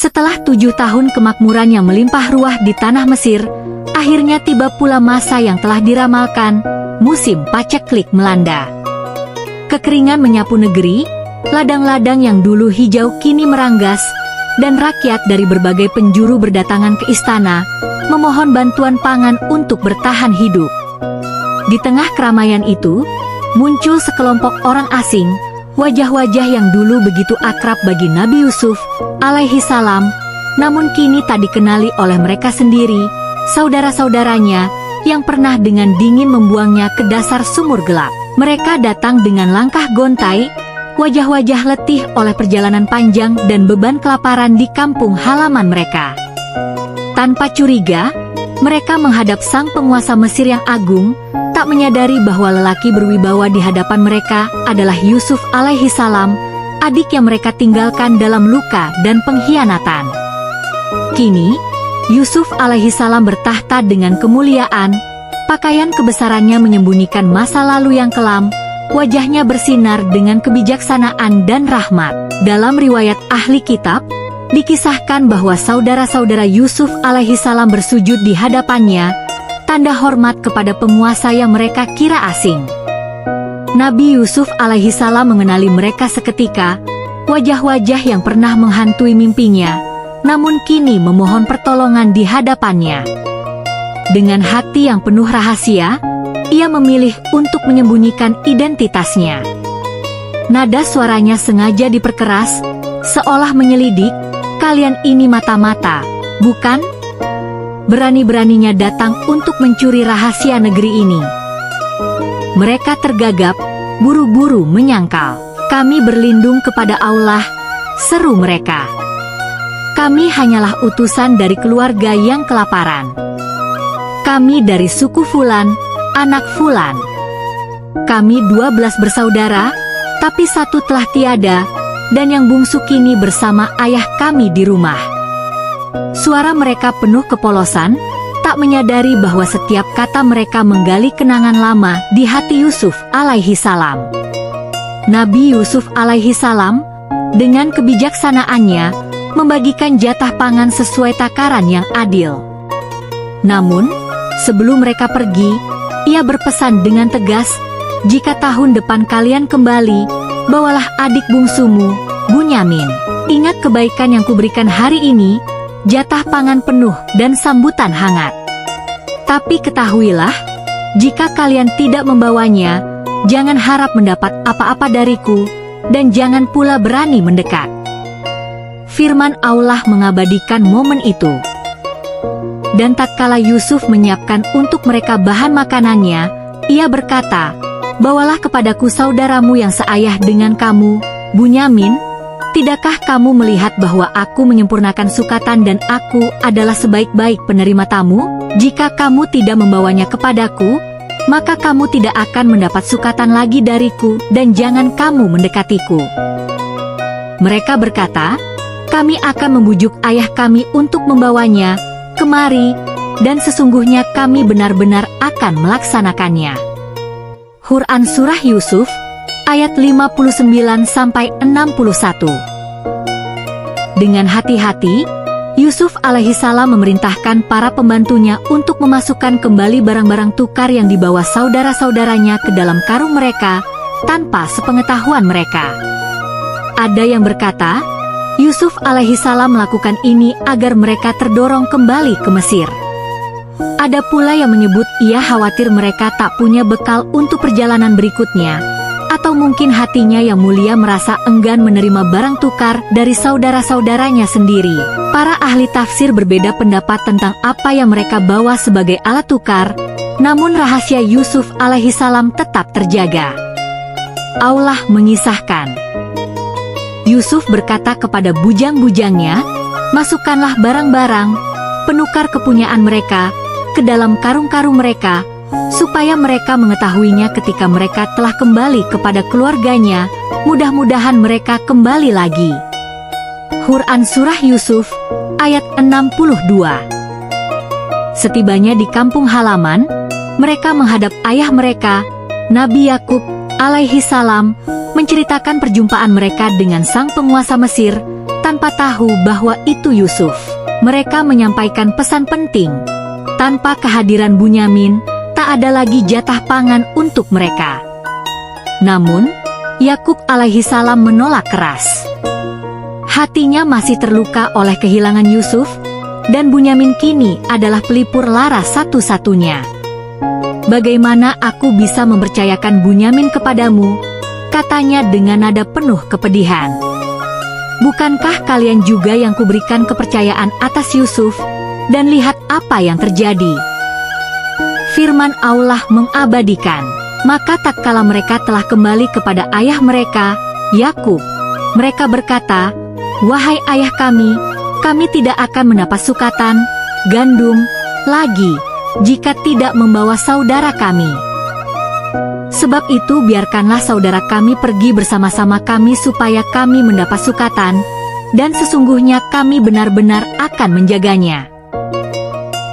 Setelah 7 tahun kemakmuran yang melimpah ruah di tanah Mesir, akhirnya tiba pula masa yang telah diramalkan, musim paceklik melanda. Kekeringan menyapu negeri, ladang-ladang yang dulu hijau kini meranggas, dan rakyat dari berbagai penjuru berdatangan ke istana, memohon bantuan pangan untuk bertahan hidup. Di tengah keramaian itu, muncul sekelompok orang asing, wajah-wajah yang dulu begitu akrab bagi Nabi Yusuf alaihi salam, namun kini tak dikenali oleh mereka sendiri, saudara-saudaranya, yang pernah dengan dingin membuangnya ke dasar sumur gelap. Mereka datang dengan langkah gontai, wajah-wajah letih oleh perjalanan panjang dan beban kelaparan di kampung halaman mereka. Tanpa curiga, mereka menghadap sang penguasa Mesir yang agung, tak menyadari bahwa lelaki berwibawa di hadapan mereka adalah Yusuf alaihi salam, adik yang mereka tinggalkan dalam luka dan pengkhianatan. Kini, Yusuf alaihi salam bertahta dengan kemuliaan, pakaian kebesarannya menyembunyikan masa lalu yang kelam, wajahnya bersinar dengan kebijaksanaan dan rahmat. Dalam riwayat ahli kitab, dikisahkan bahwa saudara-saudara Yusuf alaihi salam bersujud di hadapannya, tanda hormat kepada penguasa yang mereka kira asing. Nabi Yusuf alaihi salam mengenali mereka seketika, wajah-wajah yang pernah menghantui mimpinya, namun kini memohon pertolongan di hadapannya. Dengan hati yang penuh rahasia, ia memilih untuk menyembunyikan identitasnya. Nada suaranya sengaja diperkeras, seolah menyelidik, "Kalian ini mata-mata, bukan? Berani-beraninya datang untuk mencuri rahasia negeri ini." Mereka tergagap, buru-buru menyangkal. "Kami berlindung kepada Allah," seru mereka. "Kami hanyalah utusan dari keluarga yang kelaparan. Kami dari suku Fulan, anak Fulan. Kami 12 bersaudara, tapi satu telah tiada, dan yang bungsu kini bersama ayah kami di rumah." Suara mereka penuh kepolosan, tak menyadari bahwa setiap kata mereka menggali kenangan lama di hati Yusuf alaihi salam. Nabi Yusuf alaihi salam, dengan kebijaksanaannya, membagikan jatah pangan sesuai takaran yang adil. Namun, sebelum mereka pergi, ia berpesan dengan tegas, "Jika tahun depan kalian kembali, bawalah adik bungsumu, Bunyamin. Ingat kebaikan yang kuberikan hari ini, jatah pangan penuh dan sambutan hangat. Tapi ketahuilah, jika kalian tidak membawanya, jangan harap mendapat apa-apa dariku, dan jangan pula berani mendekat." Firman Allah mengabadikan momen itu. Dan tatkala Yusuf menyiapkan untuk mereka bahan makanannya, ia berkata, "Bawalah kepadaku saudaramu yang seayah dengan kamu, Bunyamin. Tidakkah kamu melihat bahwa aku menyempurnakan sukatan dan aku adalah sebaik-baik penerima tamu? Jika kamu tidak membawanya kepadaku, maka kamu tidak akan mendapat sukatan lagi dariku, dan jangan kamu mendekatiku." Mereka berkata, "Kami akan membujuk ayah kami untuk membawanya kemari, dan sesungguhnya kami benar-benar akan melaksanakannya." Quran Surah Yusuf, ayat 59-61. Dengan hati-hati, Yusuf alaihi salam memerintahkan para pembantunya untuk memasukkan kembali barang-barang tukar yang dibawa saudara-saudaranya ke dalam karung mereka, tanpa sepengetahuan mereka. Ada yang berkata, Yusuf alaihi salam melakukan ini agar mereka terdorong kembali ke Mesir. Ada pula yang menyebut ia khawatir mereka tak punya bekal untuk perjalanan berikutnya, atau mungkin hatinya yang mulia merasa enggan menerima barang tukar dari saudara-saudaranya sendiri. Para ahli tafsir berbeda pendapat tentang apa yang mereka bawa sebagai alat tukar, namun rahasia Yusuf alaihi salam tetap terjaga. Allah mengisahkan, Yusuf berkata kepada bujang-bujangnya, "Masukkanlah barang-barang, penukar kepunyaan mereka, ke dalam karung-karung mereka, supaya mereka mengetahuinya ketika mereka telah kembali kepada keluarganya, mudah-mudahan mereka kembali lagi." Quran Surah Yusuf, ayat 62. Setibanya di kampung halaman, mereka menghadap ayah mereka, Nabi Yakub alaihi salam, menceritakan perjumpaan mereka dengan sang penguasa Mesir, tanpa tahu bahwa itu Yusuf. Mereka menyampaikan pesan penting. Tanpa kehadiran Bunyamin, tak ada lagi jatah pangan untuk mereka. Namun, Yakub alaihi salam menolak keras. Hatinya masih terluka oleh kehilangan Yusuf, dan Bunyamin kini adalah pelipur lara satu-satunya. "Bagaimana aku bisa mempercayakan Bunyamin kepadamu?" katanya dengan nada penuh kepedihan. "Bukankah kalian juga yang kuberikan kepercayaan atas Yusuf? Dan lihat apa yang terjadi." Firman Allah mengabadikan. Maka tatkala mereka telah kembali kepada ayah mereka, Yakub, mereka berkata, "Wahai ayah kami tidak akan mendapat sukatan, gandum, lagi, jika tidak membawa saudara kami. Sebab itu biarkanlah saudara kami pergi bersama-sama kami supaya kami mendapat sukatan, dan sesungguhnya kami benar-benar akan menjaganya."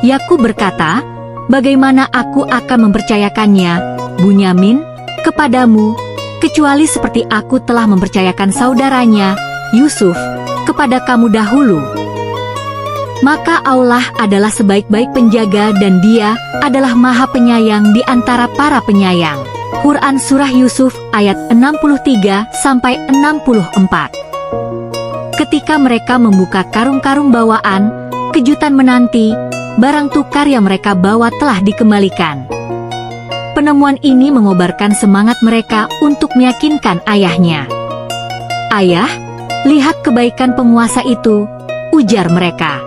Yakub berkata, "Bagaimana aku akan mempercayakannya, Bunyamin, kepadamu, kecuali seperti aku telah mempercayakan saudaranya, Yusuf, kepada kamu dahulu?" Maka Allah adalah sebaik-baik penjaga dan Dia adalah Maha Penyayang di antara para penyayang. Quran Surah Yusuf ayat 63-64. Ketika mereka membuka karung-karung bawaan, kejutan menanti, barang tukar yang mereka bawa telah dikembalikan. Penemuan ini mengobarkan semangat mereka untuk meyakinkan ayahnya. "Ayah, lihat kebaikan penguasa itu," ujar mereka.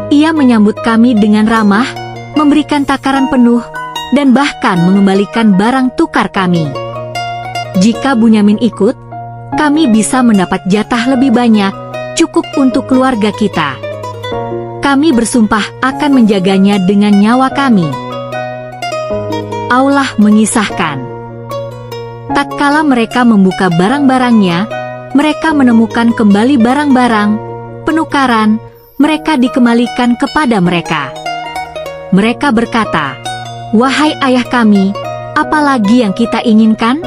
"Ia menyambut kami dengan ramah, memberikan takaran penuh, dan bahkan mengembalikan barang tukar kami. Jika Bunyamin ikut, kami bisa mendapat jatah lebih banyak, cukup untuk keluarga kita. Kami bersumpah akan menjaganya dengan nyawa kami." Allah mengisahkan. Tatkala mereka membuka barang-barangnya, mereka menemukan kembali barang-barang, penukaran, mereka dikembalikan kepada mereka. Mereka berkata, "Wahai ayah kami, apalagi yang kita inginkan?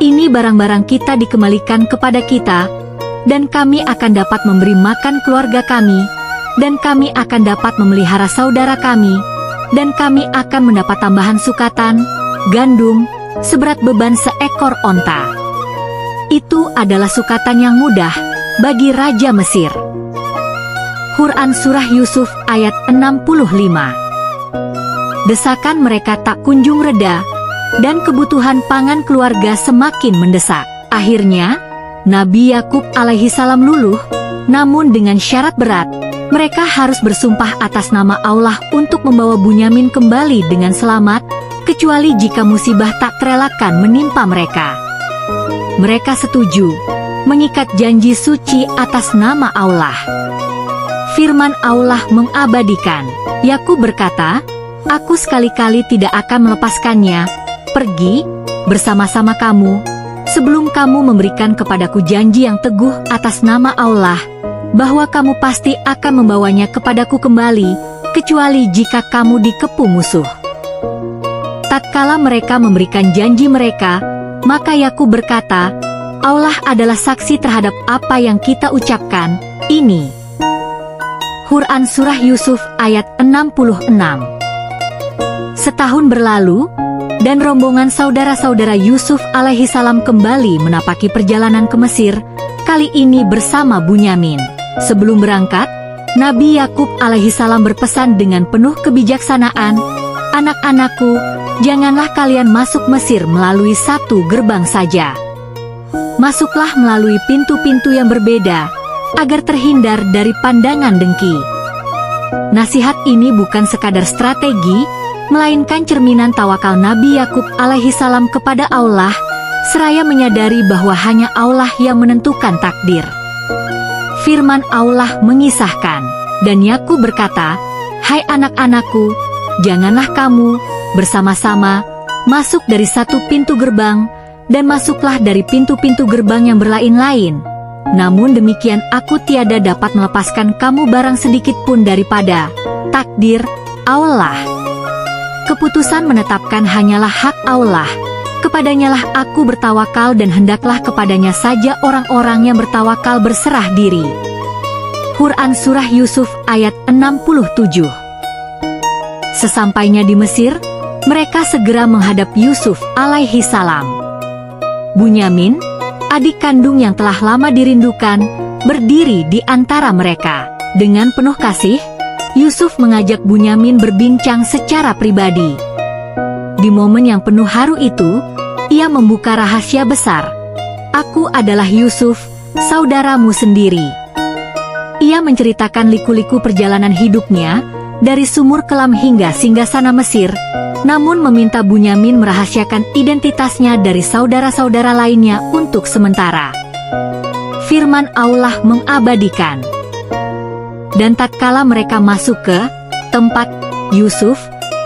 Ini barang-barang kita dikembalikan kepada kita, dan kami akan dapat memberi makan keluarga kami, dan kami akan dapat memelihara saudara kami, dan kami akan mendapat tambahan sukatan, gandum, seberat beban seekor onta." Itu adalah sukatan yang mudah bagi Raja Mesir. Quran Surah Yusuf ayat 65. Desakan mereka tak kunjung reda, dan kebutuhan pangan keluarga semakin mendesak. Akhirnya, Nabi Yakub alaihi salam luluh, namun dengan syarat berat. Mereka harus bersumpah atas nama Allah untuk membawa Bunyamin kembali dengan selamat, kecuali jika musibah tak terelakkan menimpa mereka. Mereka setuju mengikat janji suci atas nama Allah. Firman Allah mengabadikan. Yakub berkata, "Aku sekali-kali tidak akan melepaskannya. Pergi bersama-sama kamu, sebelum kamu memberikan kepadaku janji yang teguh atas nama Allah, bahwa kamu pasti akan membawanya kepadaku kembali, kecuali jika kamu dikepung musuh." Tatkala mereka memberikan janji mereka, maka Yakub berkata, "Allah adalah saksi terhadap apa yang kita ucapkan ini." Quran Surah Yusuf ayat 66. Setahun berlalu, dan rombongan saudara-saudara Yusuf alaihi salam kembali menapaki perjalanan ke Mesir, kali ini bersama Bunyamin. Sebelum berangkat, Nabi Yakub alaihi salam berpesan dengan penuh kebijaksanaan, "Anak-anakku, janganlah kalian masuk Mesir melalui satu gerbang saja. Masuklah melalui pintu-pintu yang berbeda, agar terhindar dari pandangan dengki." Nasihat ini bukan sekadar strategi, melainkan cerminan tawakal Nabi Yakub alaihi salam kepada Allah, seraya menyadari bahwa hanya Allah yang menentukan takdir. Firman Allah mengisahkan, dan Yakub berkata, "Hai anak-anakku, janganlah kamu bersama-sama masuk dari satu pintu gerbang, dan masuklah dari pintu-pintu gerbang yang berlain-lain. Namun demikian aku tiada dapat melepaskan kamu barang sedikit pun daripada takdir Allah. Keputusan menetapkan hanyalah hak Allah. Kepadanyalah aku bertawakal dan hendaklah kepadanya saja orang-orang yang bertawakal berserah diri. Quran Surah Yusuf ayat 67. Sesampainya di Mesir, mereka segera menghadap Yusuf alaihi salam. Bunyamin, adik kandung yang telah lama dirindukan, berdiri di antara mereka. Dengan penuh kasih, Yusuf mengajak Bunyamin berbincang secara pribadi. Di momen yang penuh haru itu, ia membuka rahasia besar. Aku adalah Yusuf, saudaramu sendiri. Ia menceritakan liku-liku perjalanan hidupnya, dari sumur kelam hingga singgasana Mesir, namun meminta Bunyamin merahasiakan identitasnya dari saudara-saudara lainnya untuk sementara. Firman Allah mengabadikan. Dan tatkala mereka masuk ke tempat Yusuf,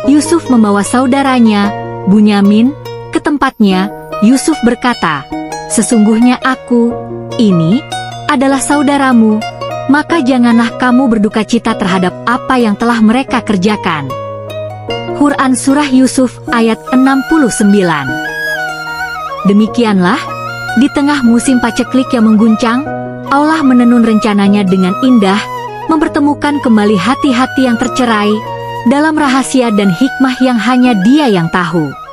Yusuf membawa saudaranya, Bunyamin, ke tempatnya. Yusuf berkata, "Sesungguhnya aku, ini, adalah saudaramu, maka janganlah kamu berduka cita terhadap apa yang telah mereka kerjakan." Quran Surah Yusuf ayat 69. Demikianlah, di tengah musim paceklik yang mengguncang, Allah menenun rencananya dengan indah, mempertemukan kembali hati-hati yang tercerai, dalam rahasia dan hikmah yang hanya Dia yang tahu.